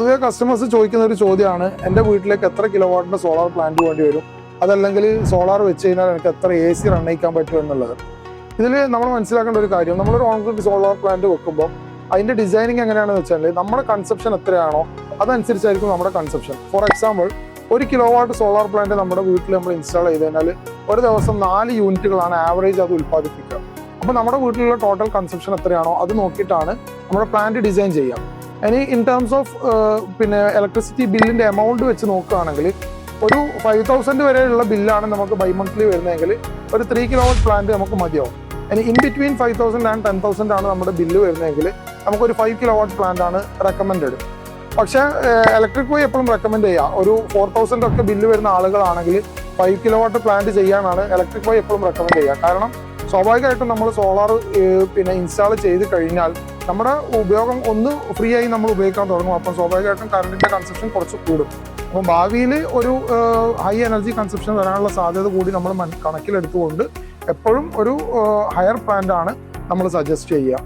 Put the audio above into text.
പൊതുവെ കസ്റ്റമേഴ്സ് ചോദിക്കുന്ന ഒരു ചോദ്യമാണ്, എൻ്റെ വീട്ടിലേക്ക് എത്ര കിലോ വാട്ടിൻ്റെ സോളാർ പ്ലാന്റ് വേണ്ടി വരും, അതല്ലെങ്കിൽ സോളാർ വെച്ച് കഴിഞ്ഞാൽ എനിക്ക് എത്ര AC റൺ ചെയ്യിക്കാൻ പറ്റും എന്നുള്ളത്. ഇതിൽ നമ്മൾ മനസ്സിലാക്കേണ്ട ഒരു കാര്യം, നമ്മളൊരു ഓൺ ഗ്രിഡ് സോളാർ പ്ലാന്റ് വെക്കുമ്പോൾ അതിൻ്റെ ഡിസൈനിങ് എങ്ങനെയാണെന്ന് വെച്ചാൽ നമ്മുടെ കൺസെപ്ഷൻ എത്രയാണോ അതനുസരിച്ചായിരിക്കും നമ്മുടെ conception. For example, 1 kilo watt solar plant നമ്മുടെ വീട്ടിൽ നമ്മൾ ഇൻസ്റ്റാൾ ചെയ്ത് കഴിഞ്ഞാൽ ഒരു ദിവസം 4 യൂണിറ്റുകളാണ് ആവറേജ് അത് ഉൽപ്പാദിപ്പിക്കുക. അപ്പോൾ നമ്മുടെ വീട്ടിലുള്ള ടോട്ടൽ കൺസെപ്ഷൻ എത്രയാണോ അത് നോക്കിയിട്ടാണ് നമ്മുടെ പ്ലാന്റ് ഡിസൈൻ ചെയ്യുക. ഇനി ഇൻ ടേംസ് ഓഫ് ഇലക്ട്രിസിറ്റി ബില്ലിൻ്റെ എമൗണ്ട് വെച്ച് നോക്കുകയാണെങ്കിൽ ഒരു 5000 വരെയുള്ള ബില്ലാണ് നമുക്ക് ബൈ മന്ത്ലി വരുന്നതെങ്കിൽ ഒരു 3 കിലോ വാട്ട് പ്ലാന്റ് നമുക്ക് മതിയാവും. ഇനി ഇൻ ബിറ്റ്വീൻ 5000 ആൻഡ് 10,000 ആണ് നമ്മുടെ ബില്ല് വരുന്നതെങ്കിൽ നമുക്കൊരു 5 കിലോ വാട്ട് പ്ലാന്റ് ആണ് റെക്കമെൻഡഡ്. പക്ഷേ ഇലക്ട്രിക് വൈ എപ്പോഴും റെക്കമെൻഡ് ചെയ്യുക. ഒരു 4000 ഒക്കെ ബില്ല് വരുന്ന ആളുകളാണെങ്കിൽ 5 കിലോ വാട്ട് പ്ലാന്റ് ചെയ്യാനാണ് ഇലക്ട്രിക് വൈ എപ്പോഴും റെക്കമെൻഡ് ചെയ്യുക. കാരണം സ്വാഭാവികമായിട്ടും നമ്മൾ സോളാർ ഇൻസ്റ്റാൾ ചെയ്ത് കഴിഞ്ഞാൽ നമ്മുടെ ഉപയോഗം ഒന്ന് ഫ്രീ ആയി നമ്മൾ ഉപയോഗിക്കാൻ തുടങ്ങും. അപ്പം സ്വാഭാവികമായിട്ടും കറണ്ടിൻ്റെ കൺസപ്ഷൻ കുറച്ച് കൂടും. അപ്പം ഭാവിയിൽ ഒരു ഹൈ എനർജി കൺസപ്ഷൻ വരാനുള്ള സാധ്യത കൂടി നമ്മൾ കണക്കിലെടുത്തുകൊണ്ട് എപ്പോഴും ഒരു ഹയർ പ്ലാന്റ് ആണ് നമ്മൾ സജസ്റ്റ് ചെയ്യുക.